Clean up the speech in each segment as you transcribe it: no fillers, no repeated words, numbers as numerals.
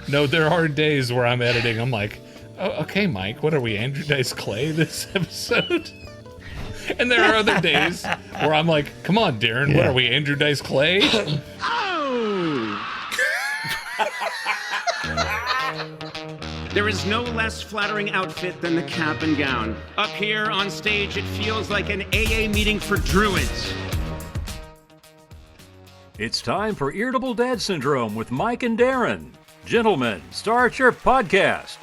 No, there are days where I'm editing. I'm like, oh, okay, Mike, what are we, Andrew Dice Clay this episode? And there are other days where I'm like, come on, Darin, what are we, Andrew Dice Clay? There is no less flattering outfit than the cap and gown. Up here on stage, it feels like an AA meeting for druids. It's time for Irritable Dad Syndrome with Mike and Darin. Gentlemen, start your podcast.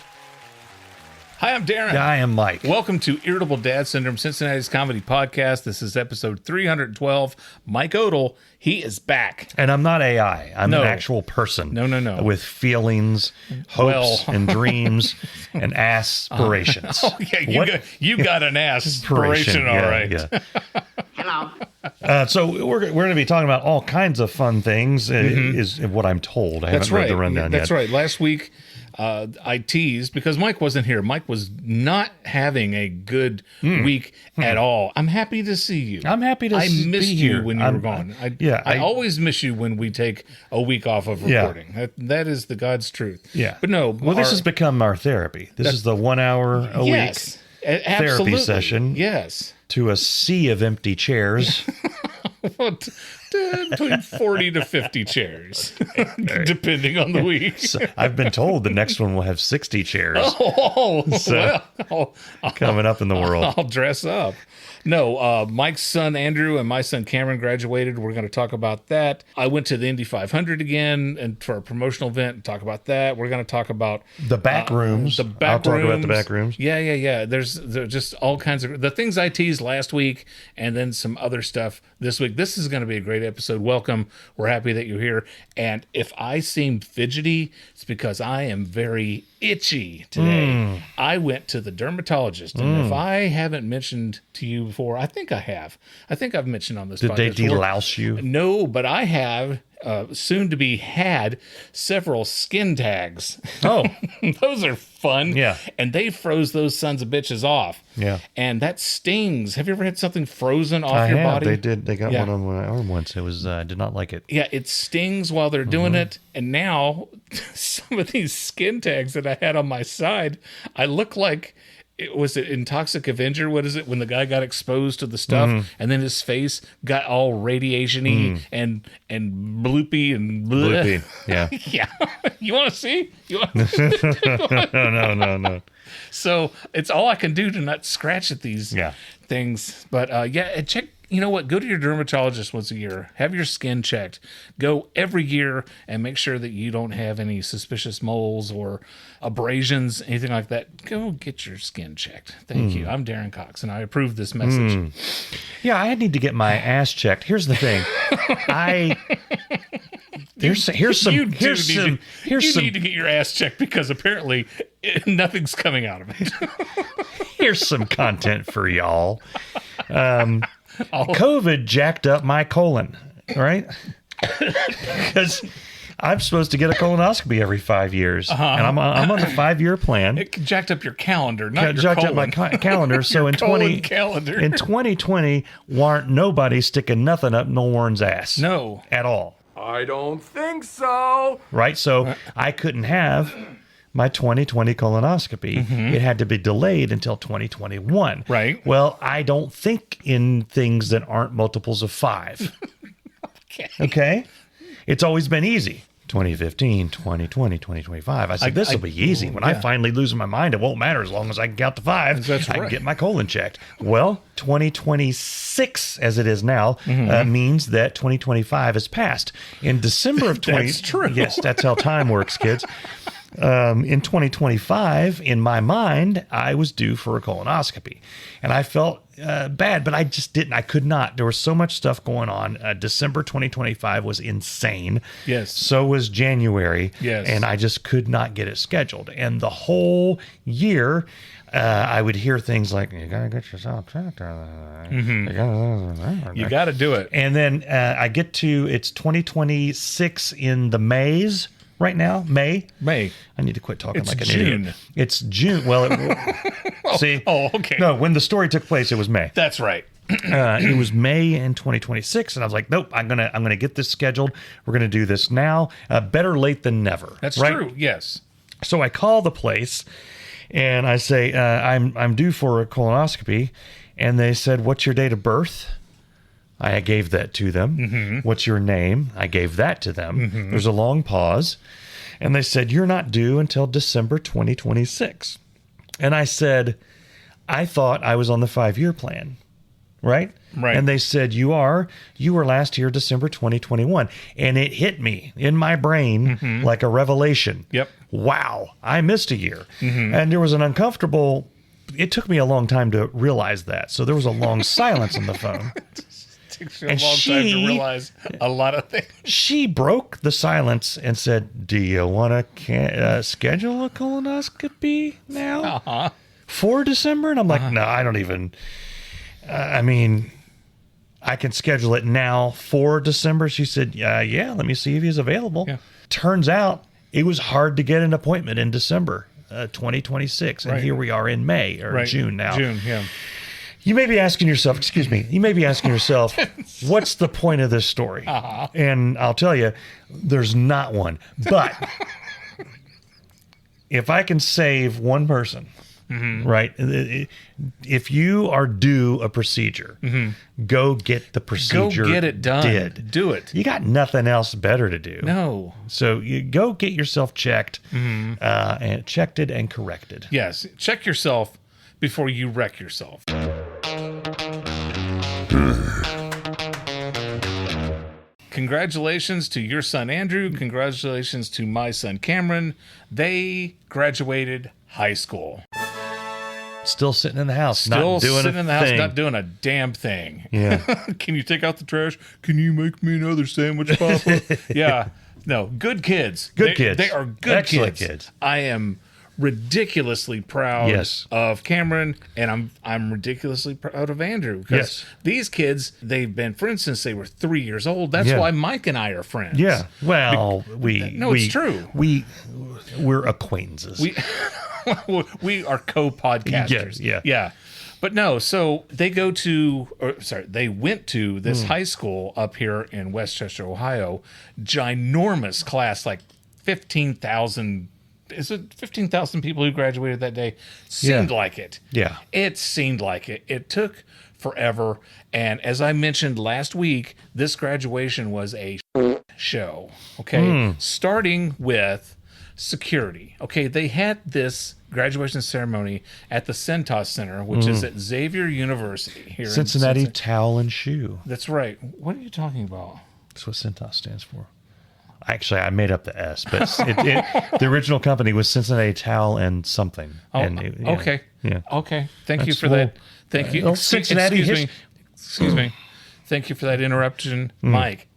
Hi, I'm Darin. I am Mike. Welcome to Irritable Dad Syndrome, Cincinnati's comedy podcast. This is episode 312. Mike Odell, he is back. And I'm not AI. I'm an actual person. No. With feelings, hopes, and dreams, and aspirations. Oh, yeah, you got an aspiration, all right. Yeah. Hello. So we're going to be talking about all kinds of fun things, is what I'm told. I haven't read the rundown yet. That's right. Last week, I teased because Mike wasn't here. Mike was not having a good week at all. I'm happy to see you. I'm happy to I missed be you here. when you were gone. I always miss you when we take a week off of recording. That is the God's truth. Yeah. But no. Well, this has become our therapy. This is the 1 hour a week therapy session. Yes. To a sea of empty chairs. Between 40 to 50 chairs, depending on the week. So I've been told the next one will have 60 chairs. Coming up in the world. I'll dress up. No, Mike's son Andrew and my son Cameron graduated. We're going to talk about that. I went to the Indy 500 again and for a promotional event and talk about that. We're going to talk about the Backrooms. I'll talk about the Backrooms. Yeah. There's just all kinds of the things I teased last week and then some other stuff this week. This is going to be a great episode. Welcome. We're happy that you're here. And if I seem fidgety, it's because I am very itchy today. I went to the dermatologist, and if I haven't mentioned to you before, I think I have. I think I've mentioned on this podcast. Did they delouse you? No, but I have soon to be had several skin tags. Oh, those are fun. Yeah, and they froze those sons of bitches off. Yeah, and that stings. Have you ever had something frozen off your body? They did. They got one on my arm once. It was did not like it. Yeah, it stings while they're doing it. And now some of these skin tags that I had on my side, I look like. Was it in Toxic Avenger? What is it? When the guy got exposed to the stuff and then his face got all radiation-y and bloopy and bleh. Bloopy, yeah. Yeah. You want to see? No. So it's all I can do to not scratch at these things. But check. You know what? Go to your dermatologist once a year. Have your skin checked. Go every year and make sure that you don't have any suspicious moles or abrasions, anything like that. Go get your skin checked. Thank you. I'm Darin Cox, and I approve this message. Yeah, I need to get my ass checked. Here's the thing. You need to get your ass checked because apparently nothing's coming out of it. Here's some content for y'all. COVID jacked up my colon, right? Because I'm supposed to get a colonoscopy every 5 years, and I'm on the 5-year plan. It jacked up your calendar, not your jacked colon. up my calendar. So in 2020, warn't nobody sticking nothing up no one's ass. No, at all. I don't think so. Right, so I couldn't have my 2020 colonoscopy. It had to be delayed until 2021. Right. Well, I don't think in things that aren't multiples of 5. Okay? It's always been easy. 2015, 2020, 2025. I said, this will be easy. When I finally lose my mind, it won't matter as long as I can count to 5. That's right. I can get my colon checked. Well, 2026, as it is now, means that 2025 has passed. In December of 20... That's true. Yes, that's how time works, kids. In 2025, in my mind, I was due for a colonoscopy. And I felt bad, but I just didn't. I could not. There was so much stuff going on. December 2025 was insane. Yes. So was January. Yes. And I just could not get it scheduled. And the whole year, I would hear things like, you got to get yourself checked. You got to do it. And then I get to, it's 2026 in the Mays. Right now, May. I need to quit talking like an idiot. It's June. Well, see. Oh, okay. No, when the story took place, it was May. That's right. It was May in 2026, and I was like, nope, I'm gonna get this scheduled. We're gonna do this now. Better late than never. That's right? true. Yes. So I call the place, and I say, I'm due for a colonoscopy, and they said, what's your date of birth? I gave that to them. Mm-hmm. What's your name? I gave that to them. Mm-hmm. There's a long pause. And they said, you're not due until December 2026. And I said, I thought I was on the 5-year plan, right? Right. And they said, you were last here December 2021. And it hit me in my brain like a revelation. Yep. Wow, I missed a year. Mm-hmm. And there was an uncomfortable, it took me a long time to realize that. So there was a long silence on the phone. Takes you a long time to realize a lot of things. She broke the silence and said, do you want to schedule a colonoscopy now for December? And I'm like, no, I don't even, I mean, I can schedule it now for December. She said, yeah, let me see if he's available. Yeah. Turns out it was hard to get an appointment in December 2026. And here we are in May or June now. June, yeah. You may be asking yourself, what's the point of this story? And I'll tell you, there's not one. But if I can save one person, right? If you are due a procedure, go get the procedure. Go get it done. Do it. You got nothing else better to do. No. So you go get yourself checked, and checked it and corrected. Yes. Check yourself before you wreck yourself. Congratulations to your son, Andrew. Congratulations to my son, Cameron. They graduated high school. Still sitting in the house, Still not doing sitting in the thing. house, not doing a damn thing. Yeah. Can you take out the trash? Can you make me another sandwich, Papa? Yeah. No, good kids. Good kids. They are good Excellent kids. I am ridiculously proud of Cameron, and I'm ridiculously proud of Andrew, because these kids, they've been, for instance, they were 3 years old. That's why Mike and I are friends. Yeah. Well, it's true. We're acquaintances. We are co-podcasters. Yeah. But no, so they they went to this high school up here in Westchester, Ohio. Ginormous class, like 15,000. Is it 15,000 people who graduated that day? Seemed like it. Yeah. It seemed like it. It took forever. And as I mentioned last week, this graduation was a show. Okay. Starting with security. Okay. They had this graduation ceremony at the Centos Center, which is at Xavier University here Cincinnati in Towel and Shoe. That's right. What are you talking about? That's what Centos stands for. Actually, I made up the S, but the original company was Cincinnati Towel and something. Oh, and okay. Yeah. Okay. Thank you for that. Thank you. Cincinnati. Excuse me. Thank you for that interruption, Mike.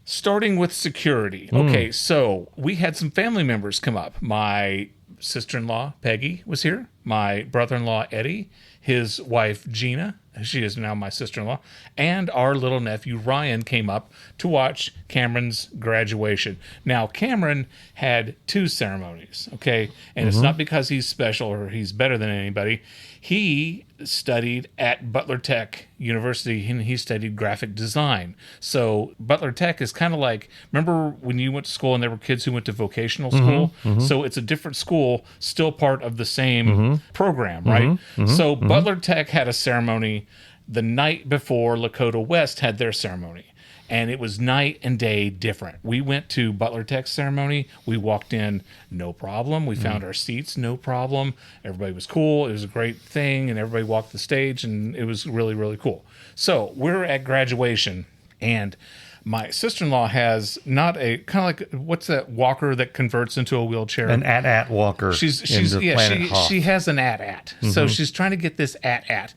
Starting with security. Okay, so we had some family members come up. My sister-in-law, Peggy, was here. My brother-in-law, Eddie. His wife, Gina. She is now my sister-in-law. And our little nephew, Ryan, came up to watch Cameron's graduation. Now, Cameron had 2 ceremonies, okay? And it's not because he's special or he's better than anybody. He studied at Butler Tech University, and he studied graphic design. So Butler Tech is kind of like, remember when you went to school and there were kids who went to vocational school? So it's a different school, still part of the same program, right? So Butler Tech had a ceremony the night before Lakota West had their ceremony. And it was night and day different. We went to Butler Tech's ceremony. We walked in, no problem. We found our seats, no problem. Everybody was cool. It was a great thing, and everybody walked the stage, and it was really, really cool. So we're at graduation, and my sister-in-law has not a kind of like, what's that walker that converts into a wheelchair? An AT-AT walker. She has an AT-AT. So she's trying to get this AT-AT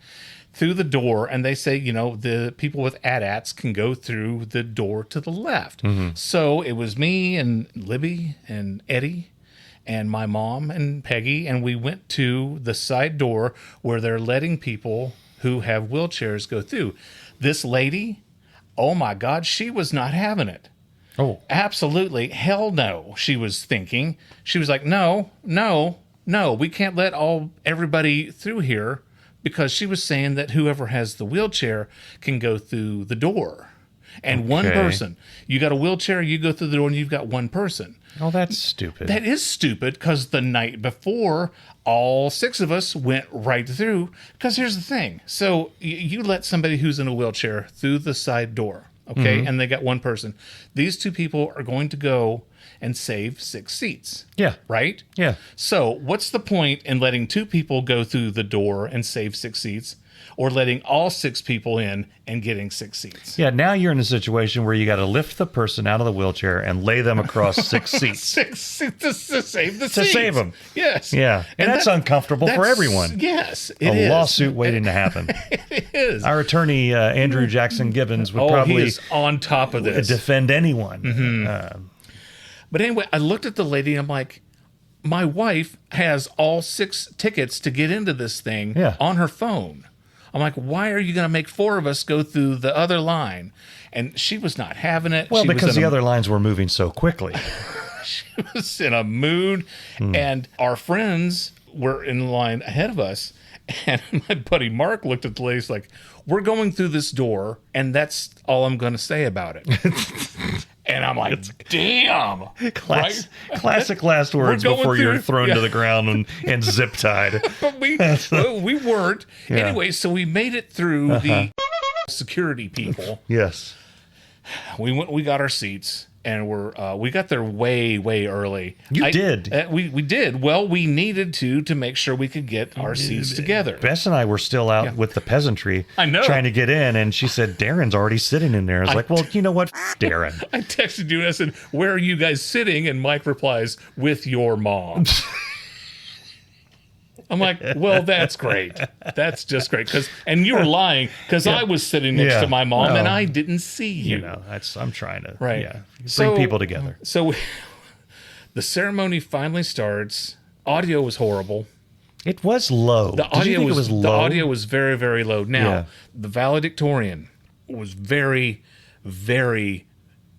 through the door, and they say, the people with AT-ATs can go through the door to the left. So it was me and Libby and Eddie and my mom and Peggy, and we went to the side door where they're letting people who have wheelchairs go through. This lady, oh my God, she was not having it. Oh, absolutely. Hell no, she was thinking. She was like, no, we can't let everybody through here, because she was saying that whoever has the wheelchair can go through the door. And one person, you got a wheelchair, you go through the door, and you've got one person. Oh, that's stupid. That is stupid, because the night before, all 6 of us went right through. Because here's the thing. So you let somebody who's in a wheelchair through the side door, okay? And they got one person. These 2 people are going to go and save 6 seats. Yeah. Right? Yeah. So what's the point in letting 2 people go through the door and save 6 seats, or letting all 6 people in and getting 6 seats? Yeah, now you're in a situation where you got to lift the person out of the wheelchair and lay them across 6 seats. 6 seats to save the seats. To save them. Yes. Yeah. And that's uncomfortable for everyone. Yes, it is. A lawsuit waiting to happen. It is. Our attorney, Andrew Jackson Gibbons, would he probably is on top of this. Defend anyone. But anyway, I looked at the lady and I'm like, my wife has all 6 tickets to get into this thing on her phone. I'm like, why are you going to make 4 of us go through the other line? And she was not having it. Well, because the other lines were moving so quickly. She was in a mood. And our friends were in line ahead of us. And my buddy Mark looked at the lady, he's like, we're going through this door, and that's all I'm going to say about it. And I'm like, damn. Classic last words before you're thrown to the ground and zip tied. But we weren't. Yeah. Anyway, so we made it through the security people. Yes. We got our seats. And we got there way early. You did. We did. Well, we needed to make sure we could get our seats together. Bess and I were still out with the peasantry. I know. Trying to get in, and she said, Darin's already sitting in there. I was like, well, you know what? Darin. I texted you and I said, where are you guys sitting? And Mike replies, with your mom. I'm like, well, that's great. That's just great. And you were lying, because I was sitting next to my mom, and I didn't see you. You know, I'm trying to bring people together. So the ceremony finally starts. Audio was horrible. It was low. The audio was very, very low. Now, the valedictorian was very, very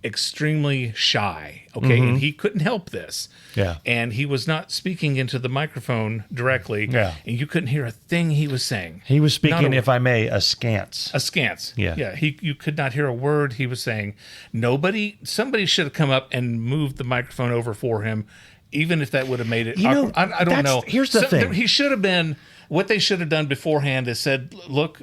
extremely shy, okay? And he couldn't help this. Yeah. And he was not speaking into the microphone directly. Yeah. And you couldn't hear a thing he was saying. He was speaking, if I may, askance. Askance. Yeah. Yeah. You could not hear a word he was saying. Somebody should have come up and moved the microphone over for him, even if that would have made it. I don't know. Here's the thing. He should have been. What they should have done beforehand is said, look,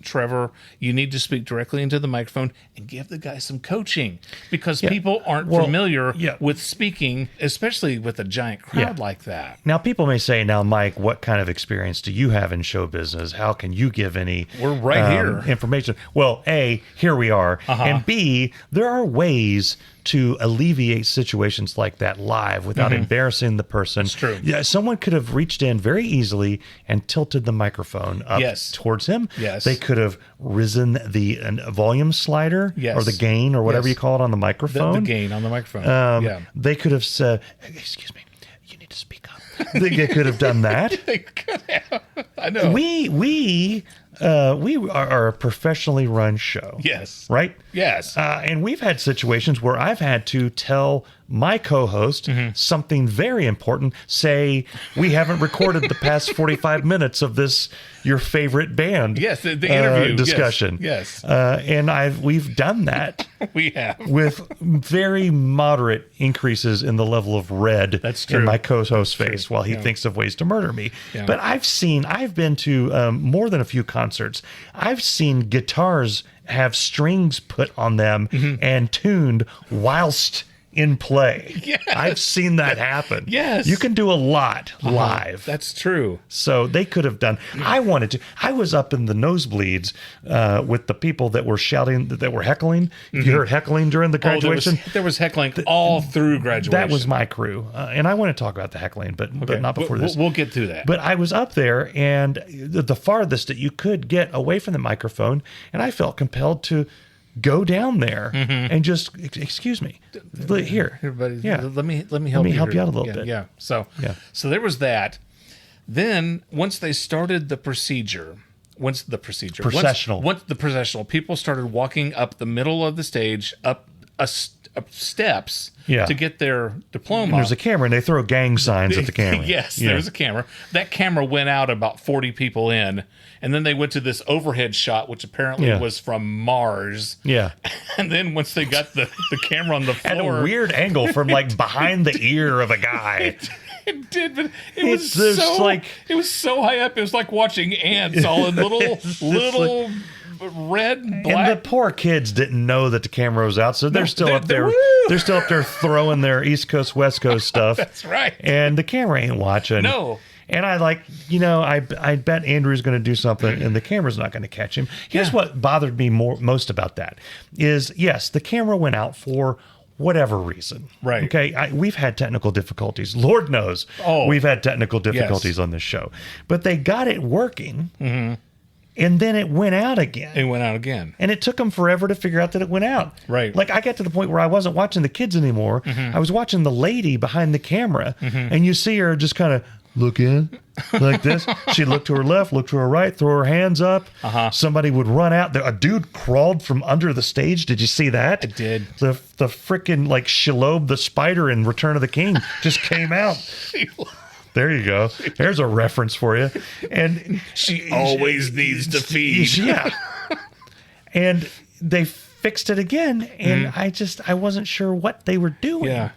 Trevor, you need to speak directly into the microphone and give the guy some coaching, because people aren't familiar with speaking, especially with a giant crowd like that. Now, people may say, now, Mike, what kind of experience do you have in show business? How can you give any We're right here. information? Well, A, here we are. And B, there are ways to alleviate situations like that live without embarrassing the person. It's true. Yeah, someone could have reached in very easily and tilted the microphone up towards him. Yes. They could have risen the volume slider or the gain or whatever you call it on the microphone. The gain on the microphone. They could have said, excuse me, you need to speak up. They could have done that. They could have. I know. We are a professionally run show. Yes. Right? Yes. And we've had situations where I've had to tell my co-host something very important. Say, we haven't recorded the past 45 minutes of this, your favorite band. Yes, the interview discussion. Yes. And we've done that. We have. With very moderate increases in the level of red in my co-host's face while he thinks of ways to murder me. Yeah. But I've been to more than a few concerts. I've seen guitars have strings put on them and tuned whilst in play. Yes. I've seen that happen. Yes. You can do a lot live. That's true. So they could have done. I was up in the nosebleeds with the people that were shouting, that were heckling. You heard heckling during the graduation? There was heckling all through graduation. That was my crew. And I want to talk about the heckling, but not before this. We'll get to that. But I was up there, and the farthest that you could get away from the microphone, and I felt compelled to go down there and just, excuse me, here, everybody. Yeah, let me help you out a little bit. Yeah. So there was that. Then once they started the processional, people started walking up the middle of the stage, up steps Yeah. to get their diploma. And there's a camera, and they throw gang signs at the camera. Yes, Yeah. there's a camera. That camera went out about 40 people in, and then they went to this overhead shot, which apparently was from Mars. Yeah. And then once they got the camera on the floor, At a weird angle from like behind the ear of a guy. It did, but it It's was just so like- it was so high up. It was like watching ants all in little red and black. And the poor kids didn't know that the camera was out, so they're still up there. woo! They're still up there throwing their East Coast, West Coast stuff. That's right. And the camera ain't watching. No. And I bet Andrew's going to do something, and the camera's not going to catch him. Here's what bothered me most about that is, yes, the camera went out for whatever reason. Right. Okay. We've had technical difficulties. Lord knows we've had technical difficulties on this show. But they got it working, and then it went out again. It went out again. And it took them forever to figure out that it went out. Right. Like, I got to the point where I wasn't watching the kids anymore. I was watching the lady behind the camera, and you see her just kind of look in like this. She'd look to her left, look to her right, throw her hands up. Somebody would run out. A dude crawled from under the stage. Did you see that? I did. The freaking, like, Shelob the spider in Return of the King just came out. There you go. There's a reference for you. And She always needs to feed. yeah. And they fixed it again, and I wasn't sure what they were doing. Yeah.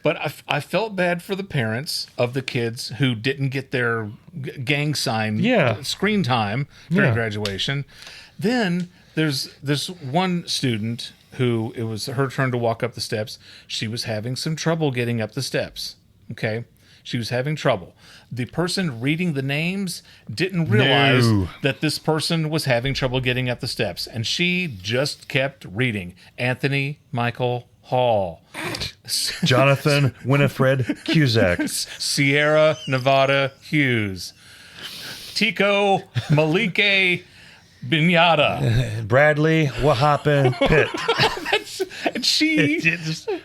But I felt bad for the parents of the kids who didn't get their gang sign screen time during graduation. Then there's one student who, it was her turn to walk up the steps. She was having some trouble getting up the steps. Okay. She was having trouble. The person reading the names didn't realize that this person was having trouble getting up the steps. And she just kept reading. Anthony Michael Hall. Jonathan Winifred Cusack. Sierra Nevada Hughes. Tico Malike Binyata. Bradley Wahapa Pitt.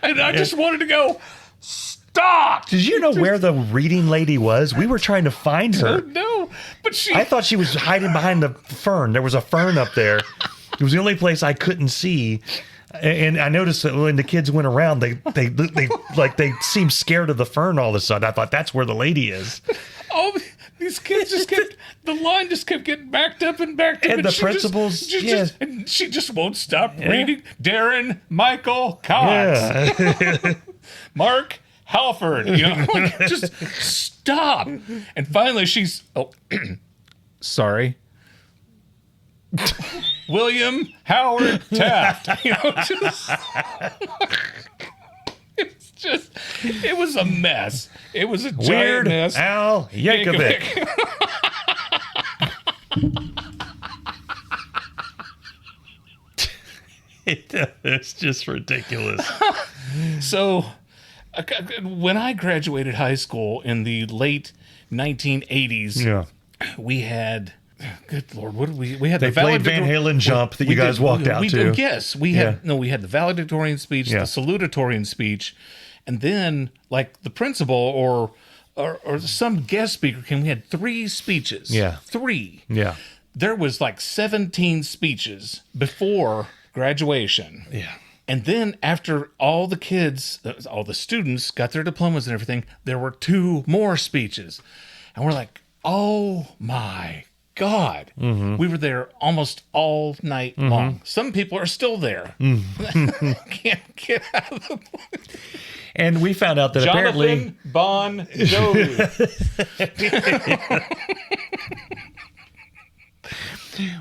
And I just wanted to go, stop! Did you know where the reading lady was? We were trying to find her. No, but I thought she was hiding behind the fern. There was a fern up there. It was the only place I couldn't see. And I noticed that when the kids went around, they seemed scared of the fern all of a sudden. I thought, that's where the lady is. all these kids just kept, the line just kept getting backed up and backed up. And the principals, and she just won't stop reading. Darin, Michael, Cox, Mark, Halford, like, just stop. And finally she's, sorry. William Howard Taft. It was a mess. It was a giant Weird mess. Al Yankovic. It's just ridiculous. So, when I graduated high school in the late 1980s, we had... Good Lord, what did we had? They played Van Halen Jump that you guys walked out to. Yes, we had we had the valedictorian speech, the salutatorian speech, and then like the principal or some guest speaker came. We had 3 speeches. Yeah, 3. Yeah, there was like 17 speeches before graduation. Yeah, and then after all the kids, all the students got their diplomas and everything, there were 2 more speeches, and we're like, oh my God, we were there almost all night long. Some people are still there. Can't get out of the place. And we found out that Jonathan Bon Jovi.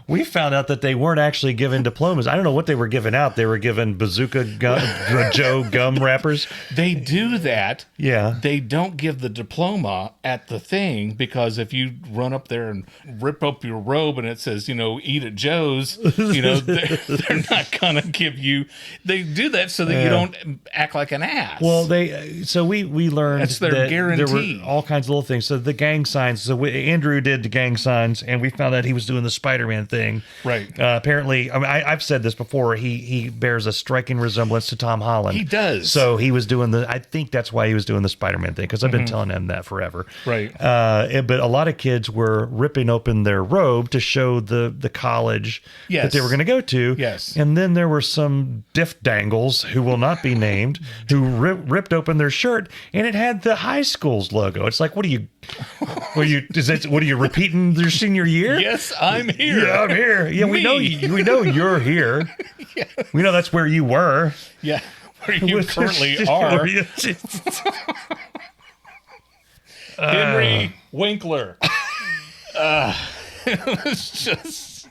We found out that they weren't actually given diplomas. I don't know what they were giving out. They were given Bazooka Joe gum wrappers. They do that. Yeah. They don't give the diploma at the thing because if you run up there and rip up your robe and it says, eat at Joe's, they're not going to give you. They do that so that you don't act like an ass. Well, we learned that's their that guarantee. There were all kinds of little things. So the gang signs. So Andrew did the gang signs, and we found out he was doing the spider Spider-Man thing. Right. Apparently, I mean, I've said this before. He bears a striking resemblance to Tom Holland. He does. So he was doing I think that's why he was doing the Spider-Man thing, because I've been telling him that forever. Right. But a lot of kids were ripping open their robe to show the college that they were going to go to. Yes. And then there were some diff dangles who will not be named who ripped open their shirt, and it had the high school's logo. It's like, what are you repeating your senior year? Yes, I'm here. Yeah, I'm here. Yeah, we know you're here. Yeah. We know that's where you were. Yeah, where you currently are. Henry Winkler. It was just...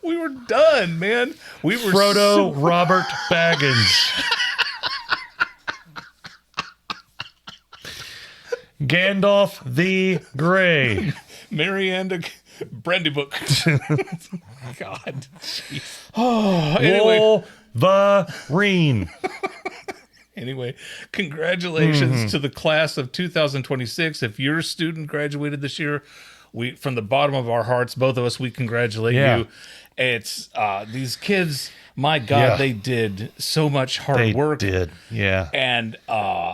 we were done, man. We were Frodo Robert Baggins. Gandalf the Grey. Marianne Brandybook. God. Jeez. Oh, anyway. Wolverine. Anyway, congratulations to the class of 2026. If your student graduated this year, we, from the bottom of our hearts, both of us, we congratulate you. It's these kids, my God, they did so much hard work. They did, yeah. And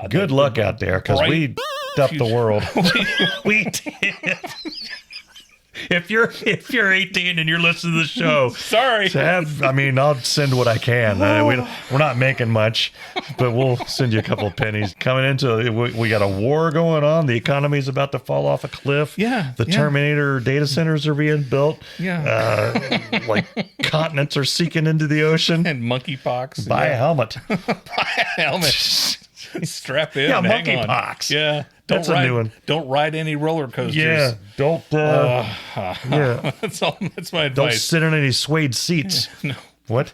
good luck out there, because we up the world. We did. If you're 18 and you're listening to the show, sorry. I'll send what I can. We're not making much, but we'll send you a couple of pennies. Coming into we got a war going on. The economy's about to fall off a cliff. Yeah, the Terminator data centers are being built. Yeah, like continents are sinking into the ocean. And monkeypox. Buy a helmet. Buy a helmet. Strap in. Yeah, monkeypox. Yeah. That's a new one. Don't ride any roller coasters. Yeah, don't. Yeah, that's all. That's my advice. Don't sit in any suede seats. No. What?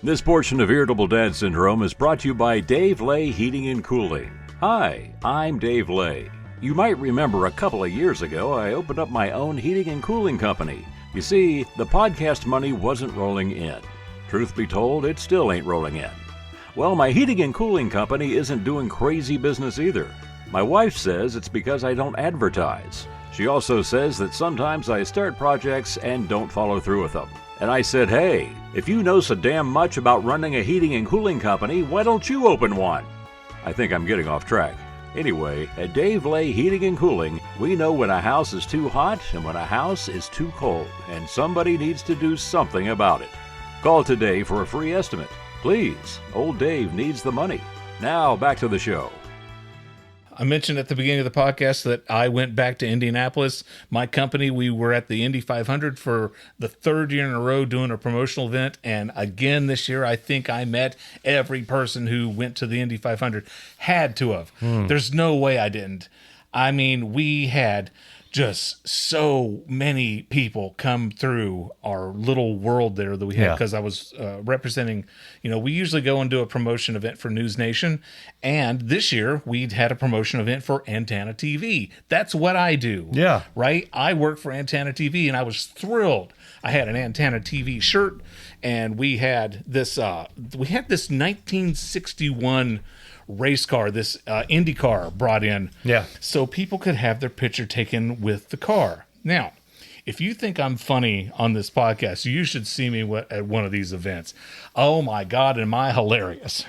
This portion of Irritable Dad Syndrome is brought to you by Dave Lay Heating and Cooling. Hi, I'm Dave Lay. You might remember a couple of years ago I opened up my own heating and cooling company. You see, the podcast money wasn't rolling in. Truth be told, it still ain't rolling in. Well, my heating and cooling company isn't doing crazy business either. My wife says it's because I don't advertise. She also says that sometimes I start projects and don't follow through with them. And I said, hey, if you know so damn much about running a heating and cooling company, why don't you open one? I think I'm getting off track. Anyway, at Dave Lay Heating and Cooling, we know when a house is too hot and when a house is too cold, and somebody needs to do something about it. Call today for a free estimate. Please, old Dave needs the money. Now, back to the show. I mentioned at the beginning of the podcast that I went back to Indianapolis. My company, we were at the Indy 500 for the third year in a row doing a promotional event. And again, this year, I think I met every person who went to the Indy 500. Had to have. There's no way I didn't. I mean, we had just so many people come through our little world there that we had, because I was representing, we usually go and do a promotion event for News Nation. And this year we'd had a promotion event for Antenna TV. That's what I do. Yeah. Right. I work for Antenna TV, and I was thrilled. I had an Antenna TV shirt, and we had this 1961 race car, this Indy car brought in, so people could have their picture taken with the car. Now, if you think I'm funny on this podcast, you should see me at one of these events. Oh my God, am I hilarious?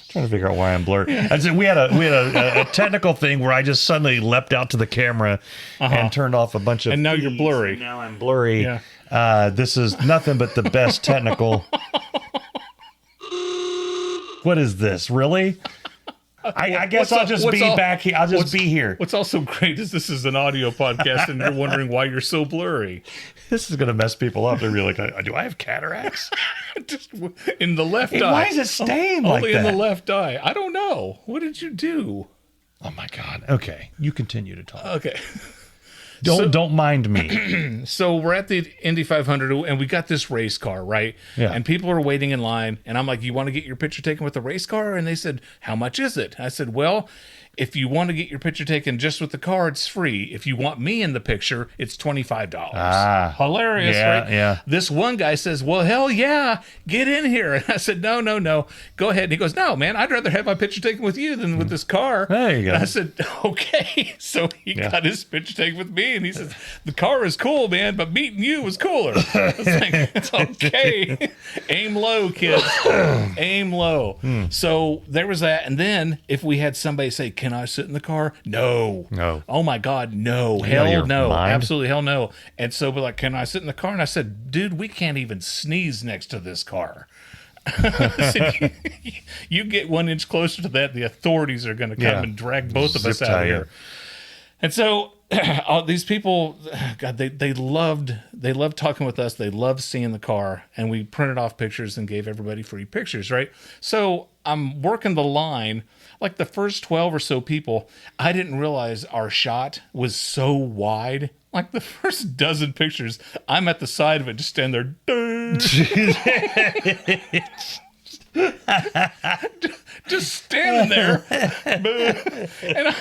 Trying to figure out why I'm blurry. I said we had a technical thing where I just suddenly leapt out to the camera and turned off a bunch of. And now you're blurry. Now I'm blurry. Yeah. This is nothing but the best technical. What is this? Really? I guess I'll just be back here. I'll just be here. What's also great is this is an audio podcast, and you're wondering why you're so blurry. This is going to mess people up. They're really like, do I have cataracts? Just in the left eye. Why is it staying like that? Only in the left eye. I don't know. What did you do? Oh, my God. Okay. You continue to talk. Okay. Don't mind me. So we're at the Indy 500 and we got this race car, right? Yeah. And people are waiting in line. And I'm like, you want to get your picture taken with the race car? And they said, how much is it? I said, well, if you want to get your picture taken just with the car, it's free. If you want me in the picture, it's $25. Hilarious, right? Yeah. This one guy says, well, hell yeah, get in here. And I said, no. Go ahead. And he goes, no, man, I'd rather have my picture taken with you than with this car. There you go. And I said, okay. So he got his picture taken with me. And he says, the car is cool, man, but meeting you was cooler. I was like, it's okay. Aim low, kids. Aim low. So there was that. And then if we had somebody say, can I sit in the car? No. Oh my God, no. Hell no. Mind? Absolutely hell no. And so we're like, can I sit in the car? And I said, dude, we can't even sneeze next to this car. I said, you get 1 inch closer to that, the authorities are going to come and drag both of us out of here. And so all these people, God, they loved talking with us. They loved seeing the car, and we printed off pictures and gave everybody free pictures, right? So I'm working the line, like the first 12 or so people, I didn't realize our shot was so wide. Like the first dozen pictures, I'm at the side of it, just standing there. Just standing there. And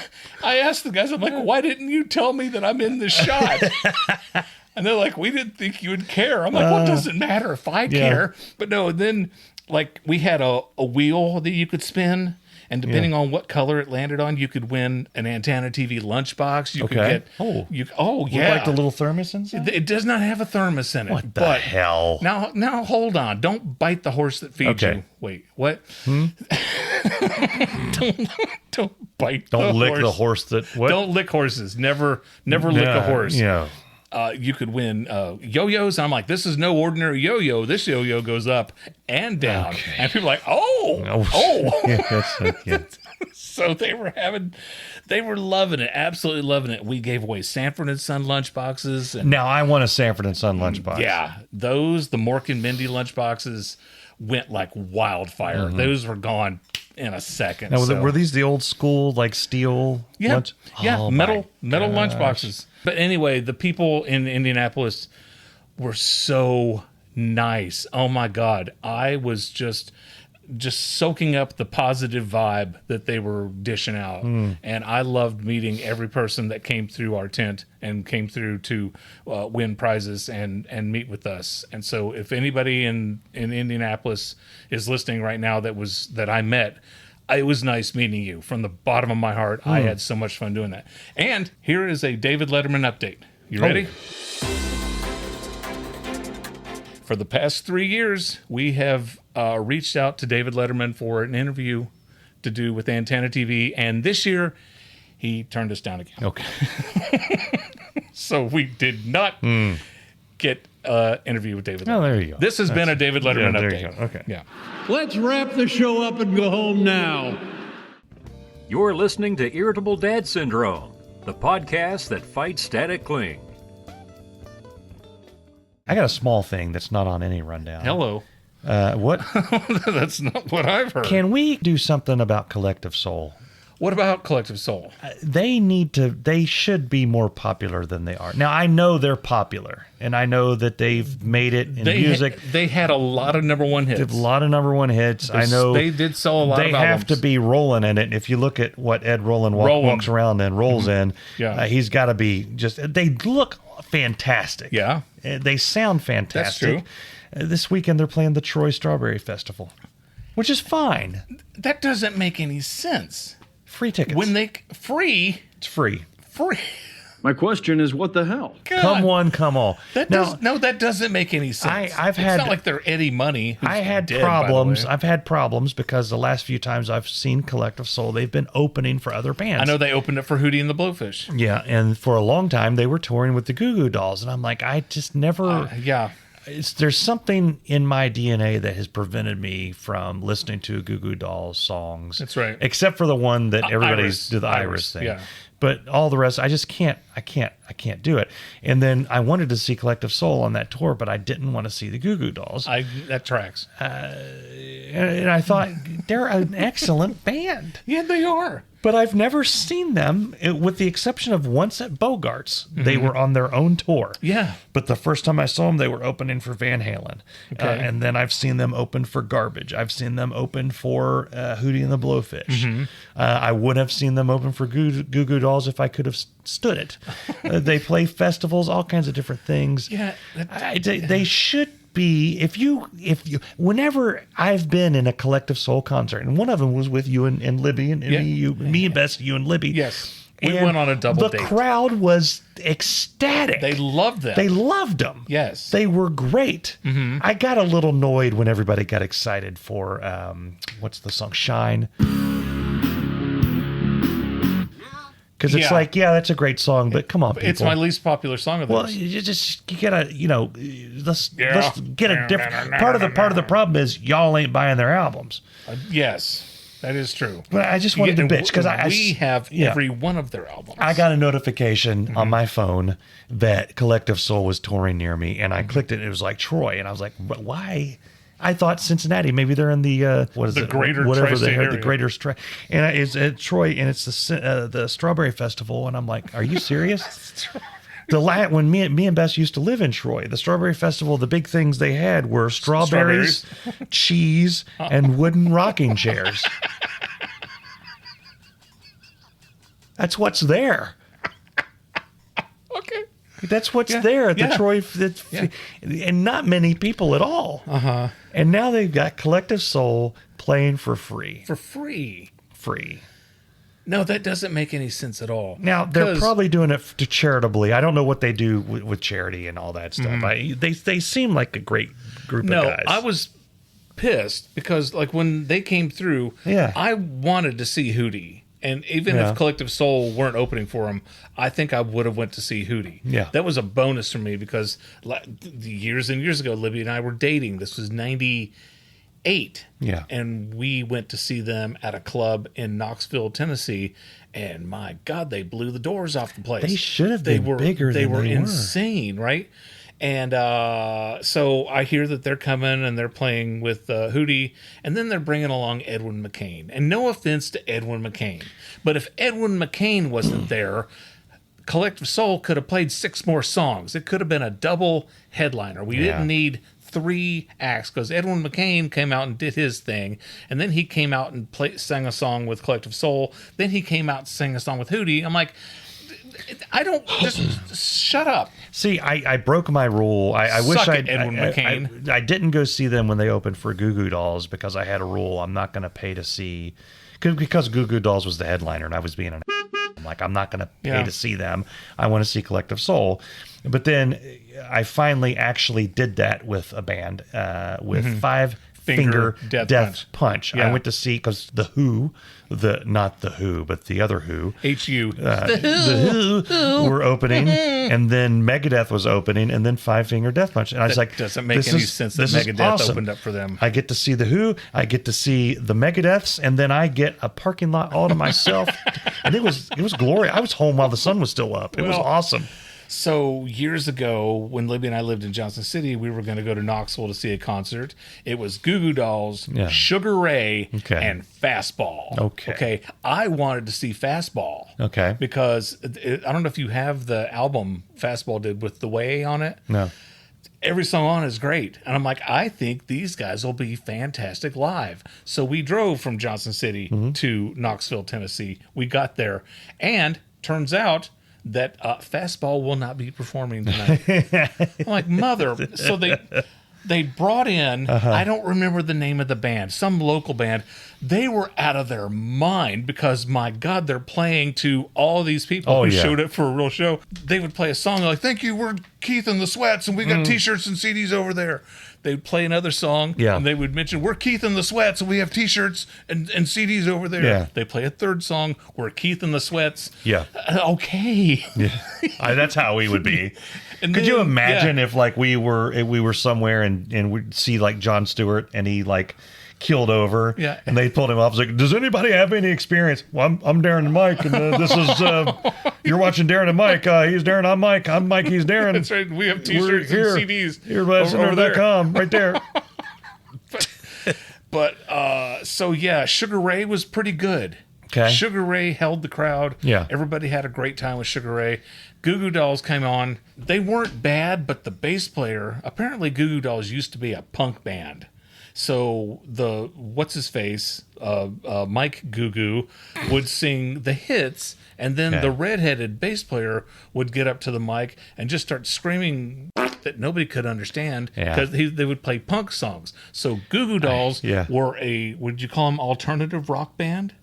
I asked the guys, I'm like, why didn't you tell me that I'm in the shot? And they're like, we didn't think you would care. I'm like, well, it doesn't matter if I care. But no, then like we had a wheel that you could spin. And depending on what color it landed on, you could win an Antenna TV lunchbox. You could get Like the little thermos inside? It does not have a thermos in it. What the hell? Now hold on. Don't bite the horse that feeds you. Wait, what? Don't bite. Don't lick horse. the horse that. What? Don't lick horses. Never lick a horse. Yeah. You could win yo-yos. And I'm like, this is no ordinary yo-yo. This yo-yo goes up and down. Okay. And people are like, oh. Yeah, that's so cute. So they were loving it, absolutely loving it. We gave away Sanford and Son lunchboxes. And Now I want a Sanford and Son lunchbox. yeah, the Mork and Mindy lunchboxes went like wildfire. Those were gone in a second. Now, were these the old school, like steel? Lunch? Oh, metal lunchboxes. But anyway, the people in Indianapolis were so nice. Oh my God, I was just soaking up the positive vibe that they were dishing out, and I loved meeting every person that came through our tent and came through to win prizes and meet with us. And so, if anybody in Indianapolis is listening right now that I met. It was nice meeting you from the bottom of my heart. I had so much fun doing that. And here is a David Letterman update. You ready? For the past 3 years, we have reached out to David Letterman for an interview to do with Antenna TV. And this year, he turned us down again. Okay. So we did not get an interview with David Letterman. Oh, there you go. This has been a David Letterman there update. you go. Okay. Yeah. Let's wrap the show up and go home now. You're listening to Irritable Dad Syndrome, the podcast that fights static cling. I got a small thing that's not on any rundown. Hello. What? That's not what I've heard. Can we do something about Collective Soul? What about Collective Soul? They should be more popular than they are. Now, I know they're popular, and I know that they've made it in music. They had a lot of number one hits. A lot of number one hits. I know they did sell a lot of albums. They have to be rolling in it. If you look at what Ed Roland walks around and rolls in, he's got to be they look fantastic. Yeah. They sound fantastic. That's true. This weekend, they're playing the Troy Strawberry Festival, which is fine. That doesn't make any sense. Free tickets. It's free. My question is, what the hell? God. Come one, come all. That doesn't make any sense. It's not like they're Eddie Money. I had problems. I've had problems because the last few times I've seen Collective Soul, they've been opening for other bands. I know they opened it for Hootie and the Blowfish. Yeah, and for a long time they were touring with the Goo Goo Dolls, and I'm like, I just never. There's something in my DNA that has prevented me from listening to Goo Goo Dolls songs. That's right. Except for the one that everybody's do the Iris thing. Yeah. But all the rest, I just can't. I can't do it. And then I wanted to see Collective Soul on that tour, but I didn't want to see the Goo Goo Dolls. That tracks. And I thought they're an excellent band. Yeah, they are. But I've never seen them, with the exception of once at Bogart's. They were on their own tour. Yeah. But the first time I saw them, they were opening for Van Halen. Okay. And then I've seen them open for Garbage. I've seen them open for Hootie and the Blowfish. I would have seen them open for Goo Goo Dolls if I could have stood it. They play festivals, all kinds of different things. Yeah. They should be, if you whenever I've been in a Collective Soul concert, and one of them was with you and Libby and me and Bess, you and Libby. Yes. We went on a double date. The crowd was ecstatic. They loved them. They loved them. Yes. They were great. I got a little annoyed when everybody got excited for, what's the song? Shine. Because it's like, yeah, that's a great song, but come on, people. It's my least popular song of theirs. Well, you gotta, let's get a different. Part of the problem is y'all ain't buying their albums. Yes, that is true. But I just wanted to bitch because we have every one of their albums. I got a notification on my phone that Collective Soul was touring near me, and I clicked it. And it was like Troy, and I was like, why? I thought Cincinnati. Maybe they're in the what is the it? Greater Whatever Tri-State they area. the Greater and it's Troy, and it's the Strawberry Festival, and I'm like, are you serious? When me and Bess used to live in Troy, the Strawberry Festival, the big things they had were strawberries. Cheese, and wooden rocking chairs. That's what's there. Okay. That's what's there at the Troy, and not many people at all. And now they've got Collective Soul playing for free. For free. Free. No, that doesn't make any sense at all. Now, they're probably doing it to charitably. I don't know what they do with charity and all that stuff. They seem like a great group of guys. I was pissed because, like, when they came through, I wanted to see Hootie. And even if Collective Soul weren't opening for him, I think I would have went to see Hootie. Yeah. That was a bonus for me because years and years ago, Libby and I were dating. This was 98. Yeah. And we went to see them at a club in Knoxville, Tennessee. And my God, they blew the doors off the place. They should have been bigger than they were. They were insane, right? And so I hear that they're coming and they're playing with Hootie, and then they're bringing along Edwin McCain. And no offense to Edwin McCain, but if Edwin McCain wasn't there, Collective Soul could have played 6 more songs. It could have been a double headliner. We didn't need 3 acts because Edwin McCain came out and did his thing, and then he came out and sang a song with Collective Soul. Then he came out and sang a song with Hootie. I'm like, I don't just shut up. See, I broke my rule. I wish Edwin McCain. I didn't go see them when they opened for Goo Goo Dolls because I had a rule. I'm not going to pay to see because Goo Goo Dolls was the headliner and I was being I'm like, I'm not going to pay to see them. I want to see Collective Soul. But then I finally actually did that with a band with Five Finger Death Punch. Yeah. I went to see because the Who, not the Who, but the other Who, HU, the Who were opening, and then Megadeth was opening, and then Five Finger Death Punch. And I was like, doesn't make any sense that Megadeth opened up for them. I get to see the Who, I get to see the Megadeths, and then I get a parking lot all to myself, and it was glorious. I was home while the sun was still up. It was awesome. So years ago, when Libby and I lived in Johnson City, we were going to go to Knoxville to see a concert. It was Goo Goo Dolls, Sugar Ray, and Fastball. Okay. I wanted to see Fastball. Okay. Because I don't know if you have the album Fastball did with The Way on it. No. Every song on is great. And I'm like, I think these guys will be fantastic live. So we drove from Johnson City to Knoxville, Tennessee. We got there. And turns out that Fastball will not be performing tonight. I'm like, mother. So they brought in, I don't remember the name of the band, some local band. They were out of their mind because, my God, they're playing to all these people who showed up for a real show. They would play a song like, thank you, we're Keith and the Sweats, and we got T-shirts and CDs over there. They'd play another song, and they would mention, we're Keith and the Sweats, and we have T-shirts and CDs over there. Yeah. They play a third song, we're Keith and the Sweats. Yeah. Okay. Yeah. That's how we would be. And Could then, you imagine if like we were somewhere and we'd see like Jon Stewart and he like killed over and they pulled him off? It's like, does anybody have any experience? Well, I'm Darin and Mike, and this is you're watching Darin and Mike. He's Darin, I'm Mike. I'm Mike, he's Darin. That's right. We have T-shirts and CDs. Here, over.com, right there. But so yeah, Sugar Ray was pretty good. Okay. Sugar Ray held the crowd. Yeah. Everybody had a great time with Sugar Ray. Goo Goo Dolls came on. They weren't bad, but the bass player, apparently Goo Goo Dolls used to be a punk band. So the what's-his-face, Mike Goo Goo, would sing the hits, and then the redheaded bass player would get up to the mic and just start screaming that nobody could understand because they would play punk songs. So Goo Goo Dolls were would you call them alternative rock band?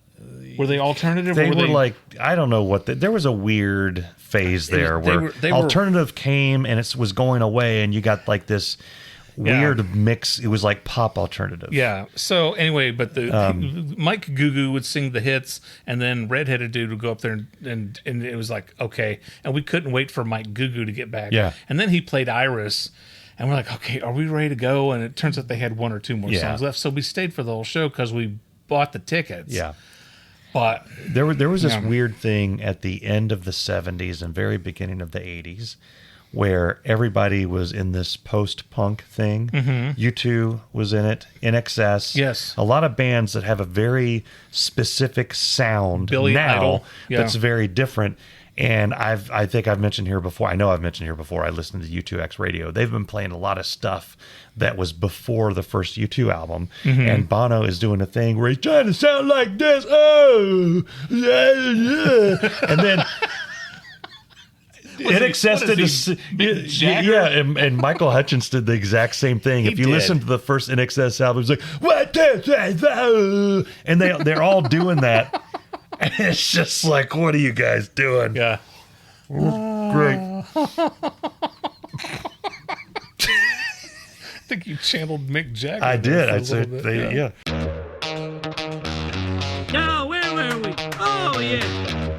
Were they alternative? They were like, I don't know what. There was a weird phase there where alternative came and it was going away, and you got like this weird mix. It was like pop alternative. Yeah. So anyway, but the Mike Goo Goo would sing the hits, and then redheaded dude would go up there and it was like, okay. And we couldn't wait for Mike Goo Goo to get back. Yeah. And then he played Iris, and we're like, okay, are we ready to go? And it turns out they had one or two more songs left, so we stayed for the whole show because we bought the tickets. Yeah. But there was this weird thing at the end of the 70s and very beginning of the 80s where everybody was in this post-punk thing. U2 was in it, NXS. Yes. A lot of bands that have a very specific sound Billy Idol. That's very different. And I think I've mentioned here before. I know I've mentioned here before. I listened to U2X Radio. They've been playing a lot of stuff that was before the first U2 album. And Bono is doing a thing where he's trying to sound like this. Oh, yeah. And then NXS did this. Yeah, and Michael Hutchence did the exact same thing. If you listen to the first NXS album, it's like, what? And they're all doing that. And it's just like, what are you guys doing? Yeah. Great. I think you channeled Mick Jagger. I did. I'd say, yeah. Now, where were we? Oh, yeah.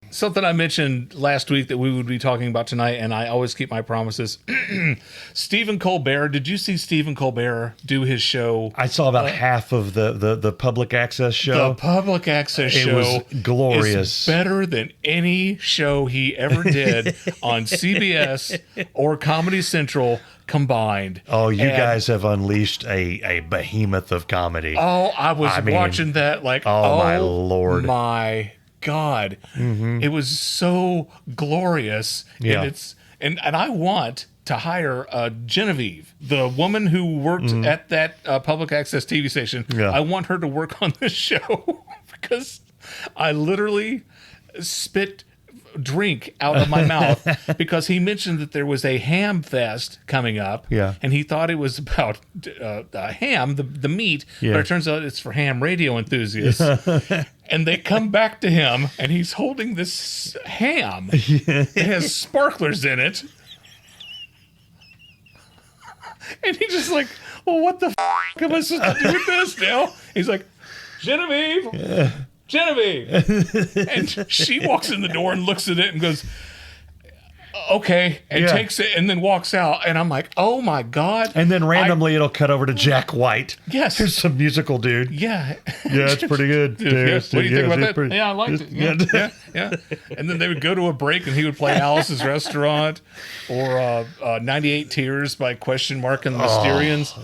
Something I mentioned last week that we would be talking about tonight, and I always keep my promises. Stephen Colbert. Did you see Stephen Colbert do his show? I saw about half of the public access show. The public access show was glorious. Is better than any show he ever did on CBS or Comedy Central combined. Oh, you guys have unleashed a behemoth of comedy. Oh, I was watching that like, oh my Lord. My God. It was so glorious. Yeah. And I want to hire Genevieve, the woman who worked at that public access TV station. Yeah. I want her to work on this show because I literally spit drink out of my mouth because he mentioned that there was a ham fest coming up. Yeah. And he thought it was about ham, the meat, Yeah. but it turns out it's for ham radio enthusiasts. And they come back to him, and he's holding this ham. It has sparklers in it. And he's just like, well, what the am I supposed to do with this now? He's like, Genevieve. And she walks in the door and looks at it and goes, okay, and takes it and then walks out. And I'm like, oh my God. And then randomly it'll cut over to Jack White. Yes. Who's some musical dude. Yeah. Yeah, it's pretty good. Yeah. What do you think about that? Yeah, I liked it. Yeah. And then they would go to a break and he would play Alice's Restaurant or 98 Tears by Question Mark and the Mysterians.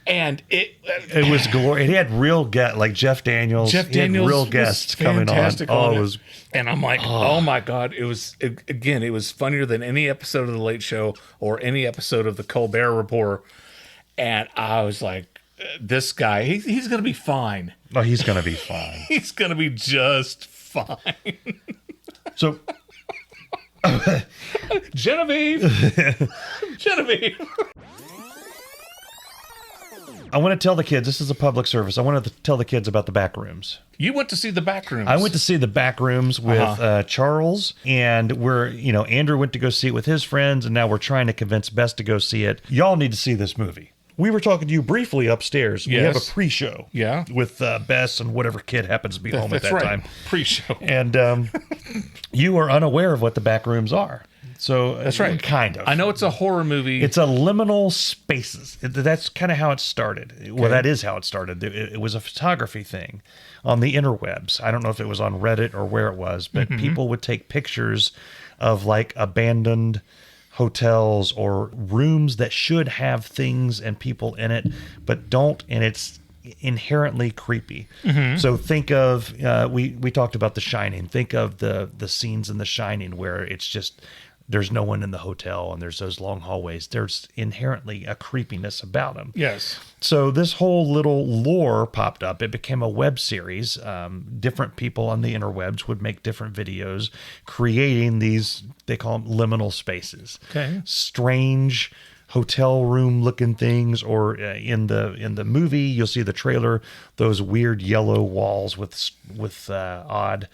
And it was glorious. He had real guests like Jeff Daniels. He had real guests coming on. Oh, it was. And I'm like, oh my God! It was funnier than any episode of the Late Show or any episode of the Colbert Report. And I was like, this guy, he's gonna be fine. Oh, he's gonna be fine. He's gonna be just fine. So, Genevieve. I want to tell the kids, this is a public service. I wanted to tell the kids about the Backrooms. You went to see the Backrooms. I went to see the Backrooms with Charles, and Andrew went to go see it with his friends, and now we're trying to convince Bess to go see it. Y'all need to see this movie. We were talking to you briefly upstairs. Yes. We have a pre-show. Yeah. With Bess and whatever kid happens to be home at that time. Pre-show. And you are unaware of what the Backrooms are. So that's right. Kind of. I know it's a horror movie. It's a liminal spaces. That's kind of how it started. Okay. Well, that is how it started. It was a photography thing on the interwebs. I don't know if it was on Reddit or where it was, but people would take pictures of like abandoned hotels or rooms that should have things and people in it, but don't. And it's inherently creepy. So think of we talked about The Shining. Think of the scenes in The Shining where it's just there's no one in the hotel and there's those long hallways. There's inherently a creepiness about them. Yes. So this whole little lore popped up. It became a web series. Different people on the interwebs would make different videos creating these, they call them liminal spaces. Okay. Strange hotel room looking things, or in the movie, you'll see the trailer, those weird yellow walls with odd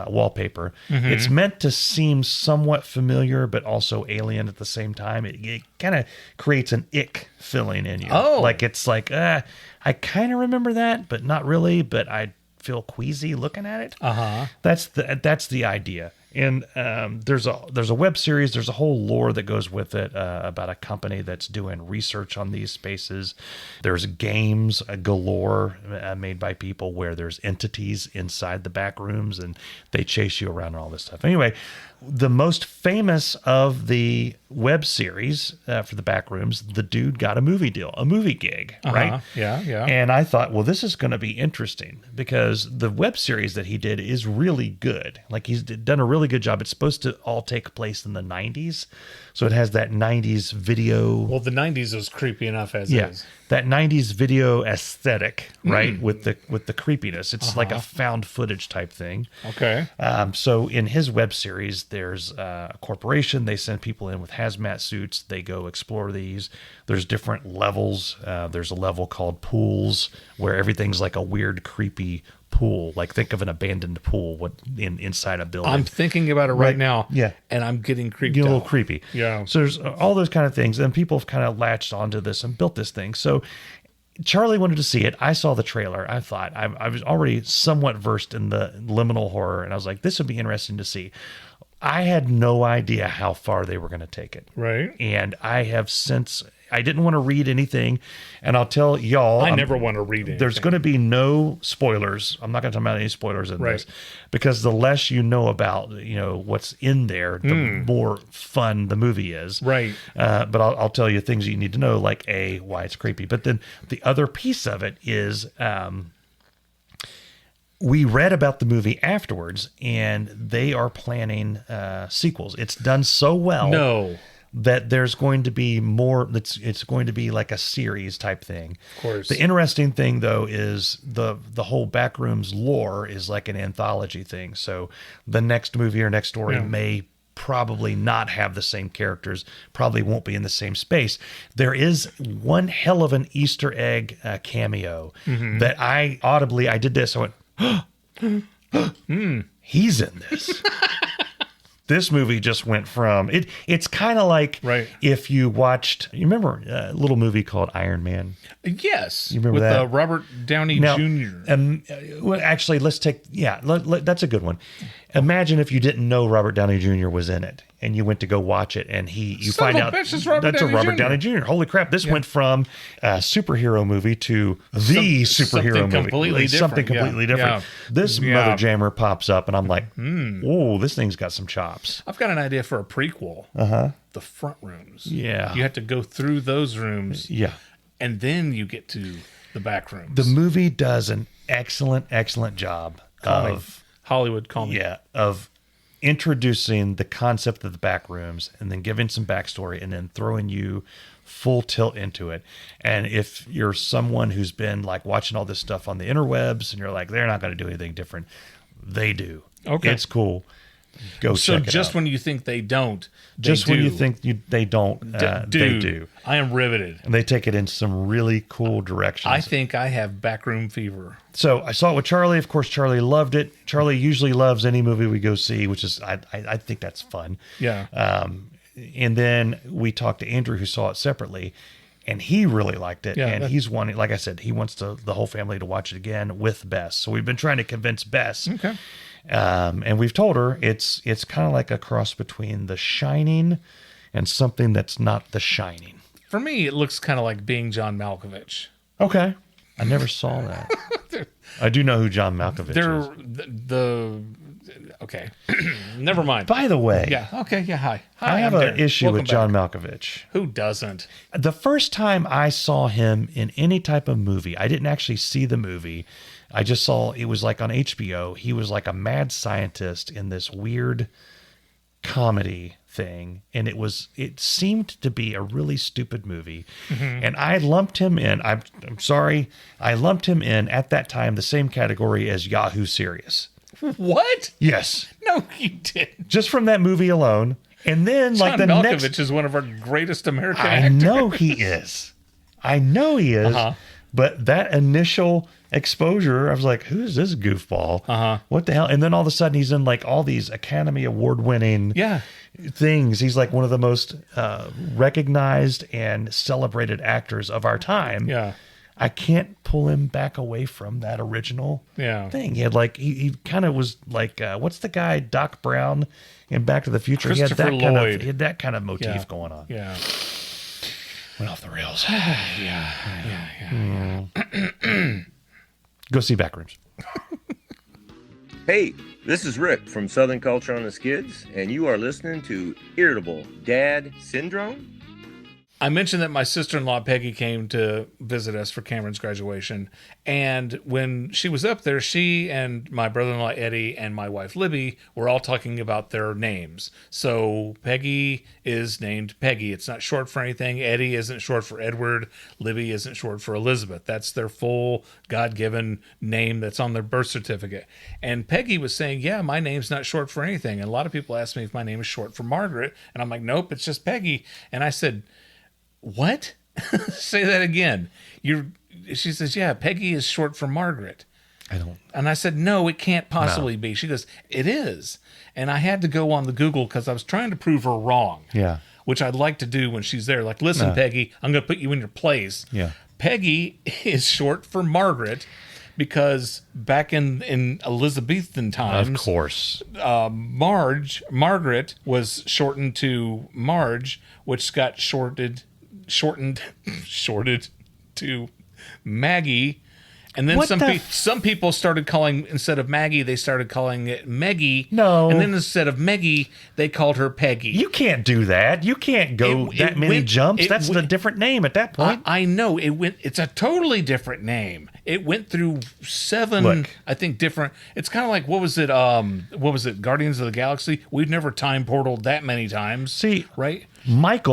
wallpaper. It's meant to seem somewhat familiar, but also alien at the same time. It kind of creates an ick feeling in you. Oh. Like it's like, I kind of remember that, but not really, but I feel queasy looking at it. That's the idea. And there's a web series. There's a whole lore that goes with it about a company that's doing research on these spaces. There's games galore made by people where there's entities inside the back rooms and they chase you around and all this stuff. Anyway, the most famous of the web series for the Backrooms, the dude got a movie deal, a movie gig, right? Yeah. And I thought, well, this is going to be interesting because the web series that he did is really good. Like he's done a really good job. It's supposed to all take place in the 90s. So it has that 90s video. Well, the 90s was creepy enough as is. That 90s video aesthetic, right? With the creepiness. It's like a found footage type thing. Okay. So in his web series, there's a corporation. They send people in with hazmat suits. They go explore these. There's different levels. There's a level called pools where everything's like a weird, creepy pool. Like think of an abandoned pool inside a building. I'm thinking about it right now. Yeah. And I'm getting creeped Get a out. little creepy. Yeah. So there's all those kind of things. And people have kind of latched onto this and built this thing. So Charlie wanted to see it. I saw the trailer. I thought I was already somewhat versed in the liminal horror. And I was like, this would be interesting to see. I had no idea how far they were going to take it. Right. And I have since, I didn't want to read anything. And I'll tell y'all. I never want to read anything. There's going to be no spoilers. I'm not going to talk about any spoilers in this. Because the less you know about, what's in there, the more fun the movie is. Right. But I'll tell you things you need to know, like why it's creepy. But then the other piece of it is, we read about the movie afterwards, and they are planning sequels. It's done so well that there's going to be more. It's going to be like a series type thing. Of course. The interesting thing, though, is the whole Backrooms lore is like an anthology thing. So the next movie or next story may probably not have the same characters, probably won't be in the same space. There is one hell of an Easter egg cameo that I did this. I went, he's in this. This movie just went from it. It's kind of like if you watched. You remember a little movie called Iron Man? Yes, you remember that? Robert Downey Jr. Well, actually, let's take. That's a good one. Imagine if you didn't know Robert Downey Jr. was in it, and you went to go watch it, and you find out that's a Robert Downey Jr. Holy crap! This went from a superhero movie to the superhero movie. Something completely different. This mother jammer pops up, and I'm like, oh, this thing's got some chops. I've got an idea for a prequel. The front rooms. Yeah, you have to go through those rooms. Yeah, and then you get to the back rooms. The movie does an excellent job of Hollywood. Call me. Yeah, of introducing the concept of the back rooms and then giving some backstory and then throwing you full tilt into it. And if you're someone who's been like watching all this stuff on the interwebs and you're like, they're not going to do anything different, they do. Okay, it's cool. Go check it out. So just when you think they don't, when you think they don't, they do. I am riveted. And they take it in some really cool directions. I think I have backroom fever. So I saw it with Charlie. Of course, Charlie loved it. Charlie usually loves any movie we go see, which is, I think that's fun. Yeah. And then we talked to Andrew, who saw it separately, and he really liked it. Yeah, and he's wanting, like I said, he wants the whole family to watch it again with Bess. So we've been trying to convince Bess. Okay. And we've told her it's kind of like a cross between The Shining and something that's not The Shining. For me, it looks kind of like Being John Malkovich. Okay. I never saw that. I do know who John Malkovich is. Okay. Never mind. By the way, Yeah. Okay. Yeah. Hi. I have I'm an Darin. issue Welcome with John back. Malkovich. Who doesn't? The first time I saw him in any type of movie, I didn't actually see the movie. I just saw it was like on HBO. He was like a mad scientist in this weird comedy thing, and it seemed to be a really stupid movie. And I lumped him in. I'm sorry, I lumped him in at that time the same category as Yahoo Serious. What? Yes, No, you didn't. just from that movie alone. And then John like the Malkovich next, is one of our greatest American I actors. know he is. I know he is. Uh-huh. But that initial exposure, I was like, who's this goofball? Uh-huh. What the hell? And then all of a sudden he's in like all these Academy Award winning Yeah. things. He's like one of the most recognized and celebrated actors of our time. Yeah. I can't pull him back away from that original Yeah. thing. He had like, he kind of was like, what's the guy, Doc Brown in Back to the Future? He had Christopher that kind of, Lloyd. he had that kind of motif Yeah. going on. Yeah. Went off the rails. Yeah. Go see Backrooms. Hey, this is Rick from Southern Culture on the Skids, and you are listening to Irritable Dad Syndrome. I mentioned that my sister-in-law Peggy came to visit us for Cameron's graduation, and when she was up there, she and my brother-in-law Eddie and my wife Libby were all talking about their names. So Peggy is named Peggy. It's not short for anything. Eddie isn't short for Edward. Libby isn't short for Elizabeth. That's their full God-given name that's on their birth certificate. And Peggy was saying, yeah, my name's not short for anything. And a lot of people ask me if my name is short for Margaret, and I'm like, nope, it's just Peggy. And I said, what? Say that again. She says, yeah, Peggy is short for Margaret. And I said, no, it can't possibly be. She goes, it is. And I had to go on the Google because I was trying to prove her wrong. Yeah. Which I'd like to do when she's there. Like, listen, Peggy, I'm going to put you in your place. Yeah. Peggy is short for Margaret because back in Elizabethan times, Of course. Margaret was shortened to Marge, which got shortened to Maggie, and then What some people started calling, instead of Maggie, they started calling it Meggie. No. And then instead of Meggie, they called her Peggy. You can't do that. You can't go It that many went- jumps. it That's a went- different name at that point. I know it's a totally different name. It went through 7, Look. I think, different. It's kind of like what was it? Guardians of the Galaxy. We've never time portaled that many times. See, right? Mike